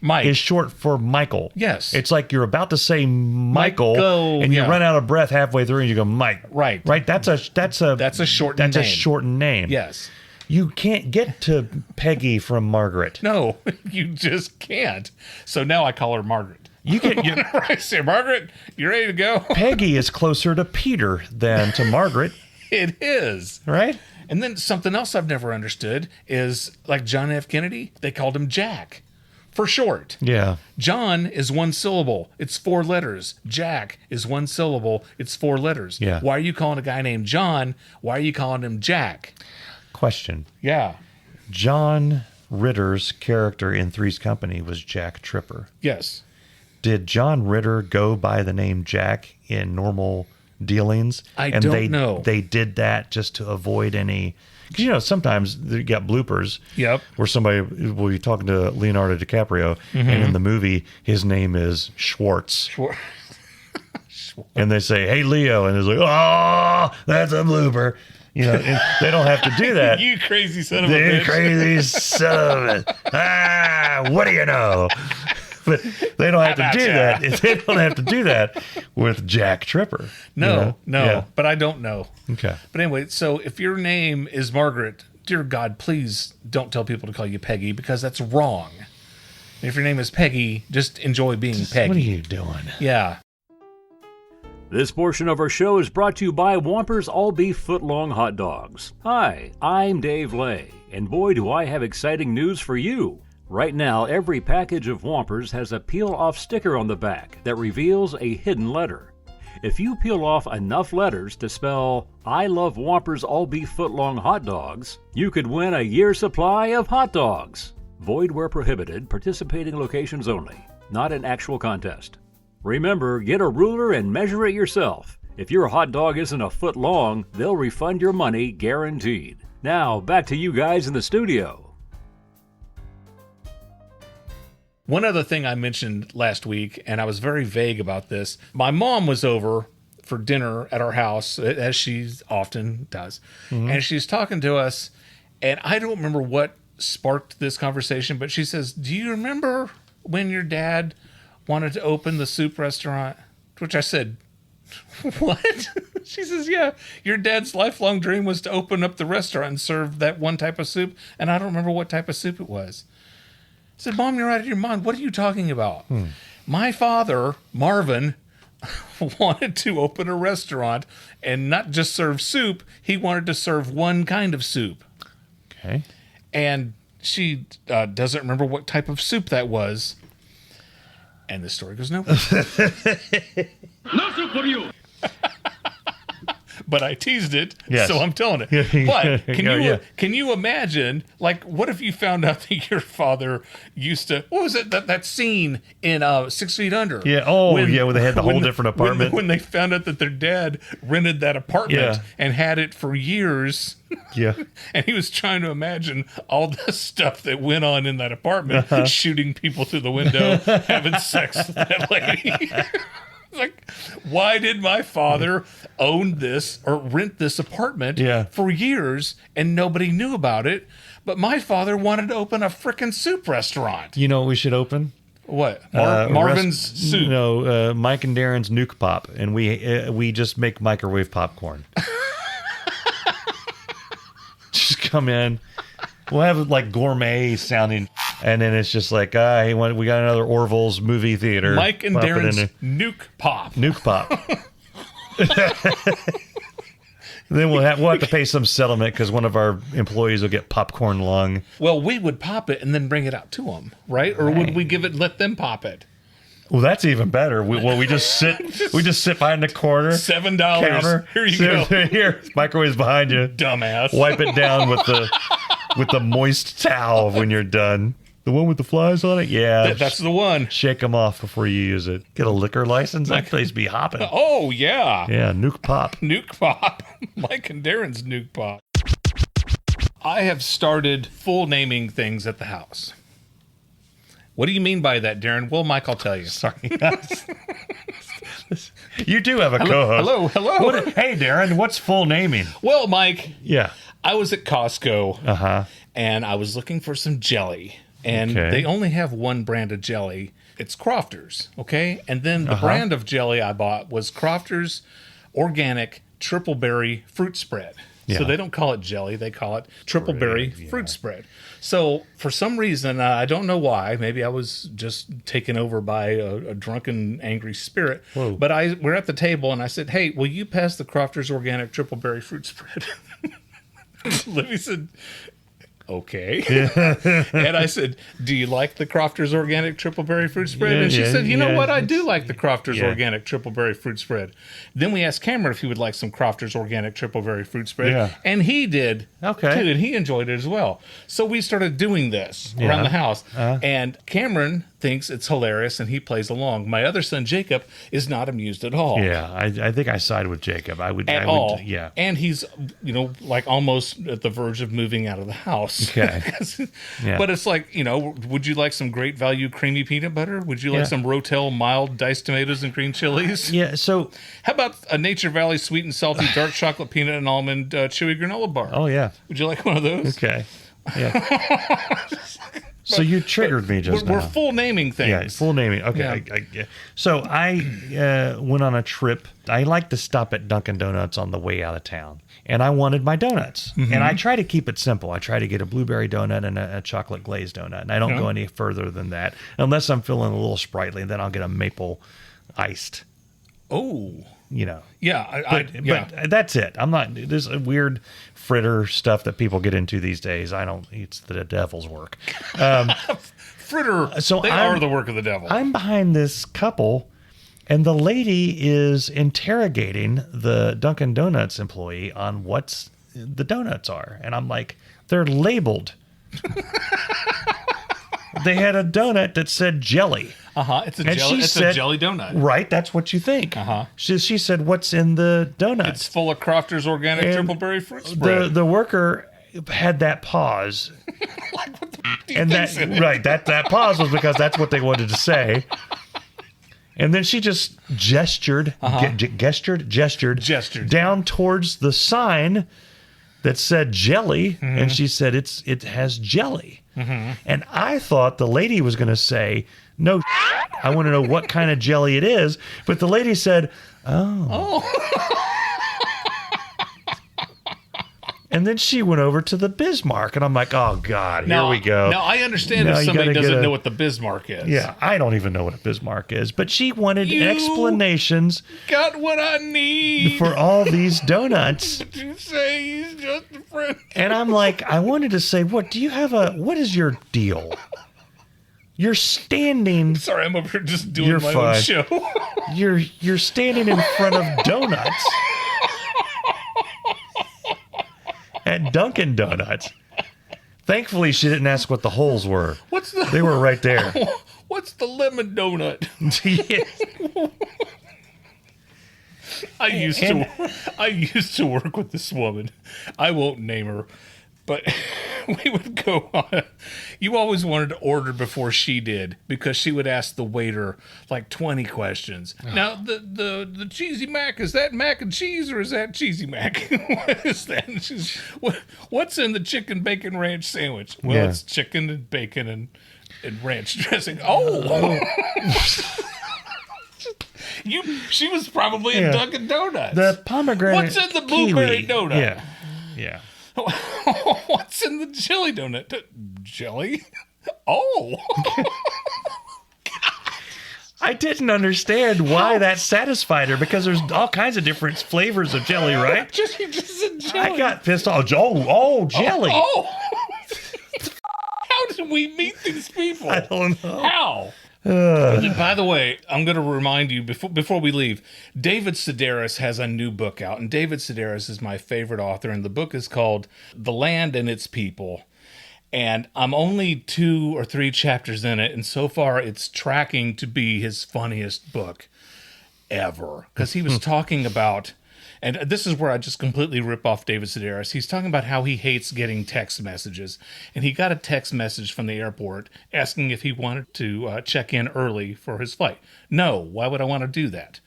Mike. is short for Michael. Yes. It's like you're about to say Michael, Michael, and you yeah. run out of breath halfway through and you go Mike. Right. Right. That's a shortened name. shortened name. Yes. You can't get to Peggy from Margaret. No, you just can't. So now I call her Margaret. You can. Whenever I say, Margaret, you ready to go? Peggy is closer to Peter than to Margaret. It is. Right. And then something else I've never understood is like John F. Kennedy, they called him Jack for short. Yeah. John is 1 syllable. It's 4 letters. Jack is 1 syllable. It's 4 letters. Yeah. Why are you calling a guy named John? Why are you calling him Jack? Question. Yeah. John Ritter's character in Three's Company was Jack Tripper. Yes. Did John Ritter go by the name Jack in normal dealings? I don't know. They did that just to avoid any. Because, sometimes you got bloopers. Yep. Where somebody will be talking to Leonardo DiCaprio, and in the movie, his name is Schwartz. And they say, hey, Leo. And it's like, oh, that's a blooper. They don't have to do that. You crazy son of a You bitch. crazy son of a. What do you know? But they don't have to about do ya? that. They don't have to do that with Jack Tripper. No, Yeah. but I don't know. Okay. But anyway, so if your name is Margaret, dear God, please don't tell people to call you Peggy because that's wrong. If your name is Peggy, just enjoy being Peggy. What are you doing? Yeah. This portion of our show is brought to you by Whompers All Beef Footlong Hot Dogs. Hi, I'm Dave Lay, and boy do I have exciting news for you. Right now, every package of Whompers has a peel-off sticker on the back that reveals a hidden letter. If you peel off enough letters to spell, I love Whompers All Beef Footlong Hot Dogs, you could win a year's supply of hot dogs. Void where prohibited, participating locations only, not an actual contest. Remember, get a ruler and measure it yourself. If your hot dog isn't a foot long, they'll refund your money guaranteed. Now, back to you guys in the studio. One other thing I mentioned last week, and I was very vague about this. My mom was over for dinner at our house, as she often does. And she's talking to us, and I don't remember what sparked this conversation, but she says, do you remember when your dad wanted to open the soup restaurant? To which I said, what? She says, yeah, your dad's lifelong dream was to open up the restaurant and serve that one type of soup, and I don't remember what type of soup it was. I said, Mom, you're out of your mind. What are you talking about? My father, Marvin, wanted to open a restaurant and not just serve soup. He wanted to serve one kind of soup. Okay. And she doesn't remember what type of soup that was. And the story goes nowhere. No soup for you. But I teased it, Yes. so I'm telling it. But can you imagine, like, what if you found out that your father used to, what was it, that scene in 6 Feet Under? Yeah, where they had the whole different apartment. When they found out that their dad rented that apartment and had it for years. Yeah. And he was trying to imagine all the stuff that went on in that apartment, shooting people through the window, having sex with that lady. Like, why did my father own this or rent this apartment for years and nobody knew about it? But my father wanted to open a frickin' soup restaurant. You know what we should open? What? Marvin's soup. No, Mike and Darin's Nuke Pop, and we just make microwave popcorn. Just come in. We'll have like gourmet sounding, and then it's just like, hey, we got another Orville's movie theater. Mike and Darin's Nuke Pop. Nuke Pop. Then we'll have to pay some settlement because one of our employees will get popcorn lung. Well, we would pop it and then bring it out to them, right? Or would we let them pop it? Well, that's even better. We just sit behind the corner. $7. Counter. Here you go. Here, microwave's behind you. Dumbass. Wipe it down with the moist towel when you're done. The one with the flies on it? Yeah. That's the one. Shake them off before you use it. Get a liquor license? That place be hopping. Oh, yeah. Yeah, Nuke Pop. Nuke Pop. Mike and Darin's Nuke Pop. I have started full naming things at the house. What do you mean by that, Darin? Well, Mike, I'll tell you. Sorry. You do have a co-host. Hello. Hey, Darin, what's full naming? Well, Mike, Yeah. I was at Costco and I was looking for some jelly. And they only have one brand of jelly. It's Crofters, okay? And then the brand of jelly I bought was Crofters Organic Triple Berry Fruit Spread. Yeah. So they don't call it jelly, they call it triple berry fruit spread. So for some reason, I don't know why, maybe I was just taken over by a drunken, angry spirit. Whoa. But we're at the table and I said, hey, will you pass the Crofters Organic Triple Berry Fruit Spread? Libby said, okay. And I said, do you like the Crofters Organic Triple Berry Fruit Spread? And she said, you know what? I do like the Crofters Organic Triple Berry Fruit Spread. Then we asked Cameron if he would like some Crofters Organic Triple Berry Fruit Spread. Yeah. And he did. Okay. Too, and he enjoyed it as well. So we started doing this around the house. And Cameron thinks it's hilarious and he plays along. My other son, Jacob, is not amused at all. Yeah, I think I side with Jacob. I would. Yeah. And he's, like almost at the verge of moving out of the house. Okay. But it's like, would you like some great value creamy peanut butter? Would you like some Rotel mild diced tomatoes and green chilies? Yeah, so... How about a Nature Valley sweet and salty dark chocolate peanut and almond chewy granola bar? Oh, yeah. Would you like one of those? Okay. Yeah. So you triggered me just now. We're full naming things. Yeah, full naming. Okay. Yeah. So I went on a trip. I like to stop at Dunkin Donuts on the way out of town. And I wanted my donuts. Mm-hmm. And I try to keep it simple. I try to get a blueberry donut and a chocolate glazed donut. And I don't go any further than that. Unless I'm feeling a little sprightly. Then I'll get a maple iced. Oh. Yeah. But that's it. I'm not, there's a weird fritter stuff that people get into these days. It's the devil's work. Fritter, they are the work of the devil. I'm behind this couple, and the lady is interrogating the Dunkin Donuts employee on what the donuts are. And I'm like, they're labeled. they had a donut that said jelly. It's a jelly donut. Right, that's what you think. She said, "What's in the donut?" It's full of Crofter's organic triple berry fruit spread. The worker had that pause. Like, what the do you think's in it? That pause was because that's what they wanted to say. And then she just gestured down towards the sign that said jelly, and she said it has jelly. And I thought the lady was going to say, "No, I want to know what kind of jelly it is." But the lady said, "Oh." And then she went over to the Bismarck, and I'm like, "Oh God, here we go." Now I understand if somebody doesn't know what the Bismarck is. Yeah, I don't even know what a Bismarck is, but she wanted explanations. Got what I need for all these donuts. Did you say he's just a friend? And I'm like, I wanted to say, what is your deal? You're standing. Sorry, I'm over here just doing my own show. You're standing in front of donuts. At Dunkin Donuts. Thankfully, she didn't ask what the holes were. They were right there. What's the lemon donut? I used to work with this woman. I won't name her, but we would go on. You always wanted to order before she did because she would ask the waiter like 20 questions. Now, the cheesy mac, is that mac and cheese or is that cheesy mac? What is that? What's in the chicken bacon ranch sandwich? Well, it's chicken and bacon and ranch dressing. Oh! She was probably in Dunkin Donuts. The pomegranate. What's in the blueberry donut? Yeah. What's in the jelly donut? Jelly? Oh. I didn't understand why that satisfied her because there's all kinds of different flavors of jelly, right? just said jelly. I got pissed off. Oh, jelly. How did we meet these people? I don't know. How? By the way, I'm going to remind you before we leave, David Sedaris has a new book out, and David Sedaris is my favorite author, and the book is called The Land and Its People. And I'm only 2 or 3 chapters in it, and so far it's tracking to be his funniest book ever. Because he was talking about, and this is where I just completely rip off David Sedaris. He's talking about how he hates getting text messages. And he got a text message from the airport asking if he wanted to check in early for his flight. No, why would I want to do that?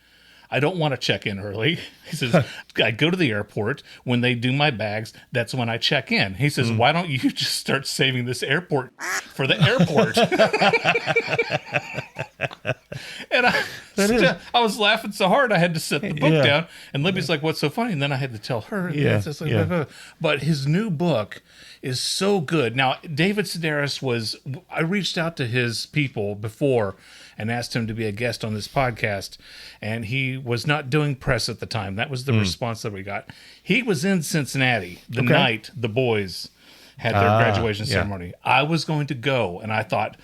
I don't want to check in early. He says, I go to the airport. When they do my bags, that's when I check in. He says, why don't you just start saving this airport for the airport? And I was laughing so hard I had to set the book down. And Libby's like, what's so funny? And then I had to tell her. But his new book is so good. Now, David Sedaris I reached out to his people before and asked him to be a guest on this podcast, and he was not doing press at the time. That was the response that we got. He was in Cincinnati the night the boys had their graduation ceremony. I was going to go, and I thought,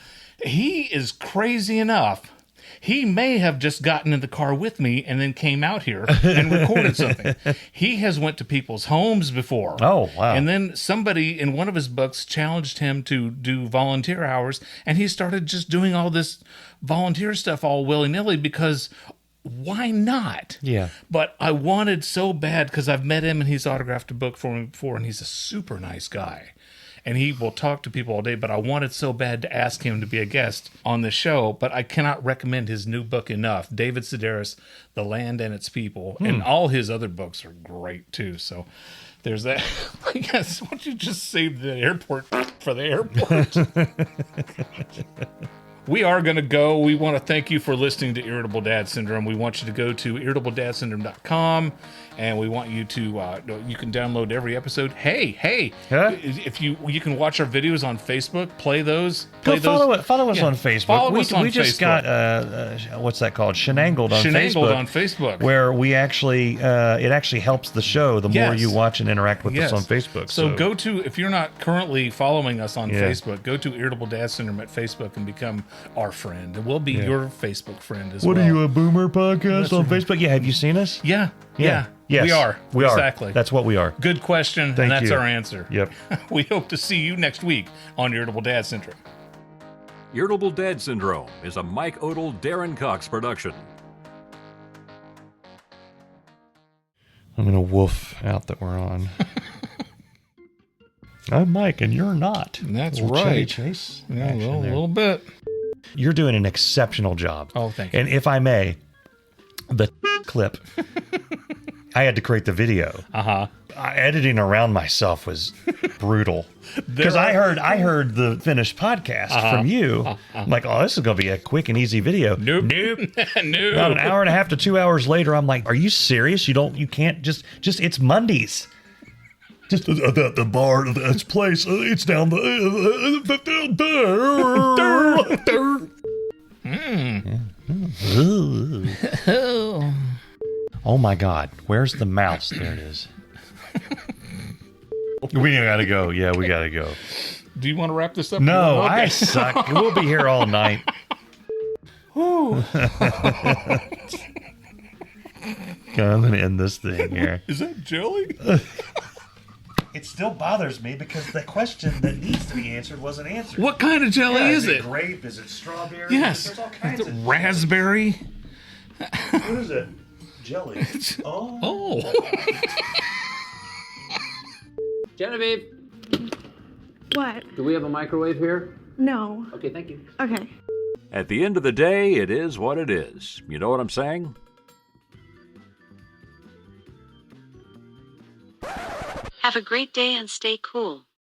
he is crazy enough. He may have just gotten in the car with me and then came out here and recorded something. He has went to people's homes before. Oh, wow. And then somebody in one of his books challenged him to do volunteer hours, and he started just doing all this volunteer stuff all willy-nilly because why not? Yeah. But I wanted so bad because I've met him and he's autographed a book for me before, and he's a super nice guy. And he will talk to people all day, but I wanted so bad to ask him to be a guest on the show, but I cannot recommend his new book enough. David Sedaris, The Land and Its People, and all his other books are great too. So there's that. I guess, why don't you just save the airport for the airport? We are going to go. We want to thank you for listening to Irritable Dad Syndrome. We want you to go to irritabledadsyndrome.com, and we want you to, you can download every episode. Hey, if you can watch our videos on Facebook, play those. Follow us on Facebook. Follow us on we just Facebook. got, what's that called? Shenangled on Facebook. Where we actually, it actually helps the show the more you watch and interact with us on Facebook. So go to, if you're not currently following us on Facebook, go to Irritable Dad Syndrome at Facebook and become our friend, and we'll be your Facebook friend as well. What are you, a boomer podcast on Facebook? Yeah, have you seen us? Yeah. Yes. We are. Exactly. That's what we are. Good question, and that's our answer. Yep. We hope to see you next week on Irritable Dad Syndrome. Irritable Dad Syndrome is a Mike Odell, Darin Cox production. I'm going to woof out that we're on. I'm Mike, and you're not. That's Little right. Chevy Chase. Yeah, a action there. little bit. You're doing an exceptional job. Oh, thank you. And if I may, the clip, I had to create the video. Uh-huh. Editing around myself was brutal because I heard the finished podcast from you. I'm like, oh, this is going to be a quick and easy video. Nope. Nope. No. About an hour and a half to 2 hours later, I'm like, are you serious? You can't just it's Mondays. Just the bar, this place, it's down the. Oh my God, where's the mouse? There it is. We gotta go. Yeah, we gotta go. Do you want to wrap this up? No, Okay. I suck. We'll be here all night. God, I'm gonna end this thing here. Is that jelly? It still bothers me because the question that needs to be answered wasn't answered. What kind of jelly is it? Grape? Is it strawberry? Yes. There's all kinds of Raspberry. What is it? Jelly. Oh. Oh. Genevieve, What? do we have a microwave here? No. Okay, thank you. Okay. At the end of the day, it is what it is. You know what I'm saying? Have a great day and stay cool.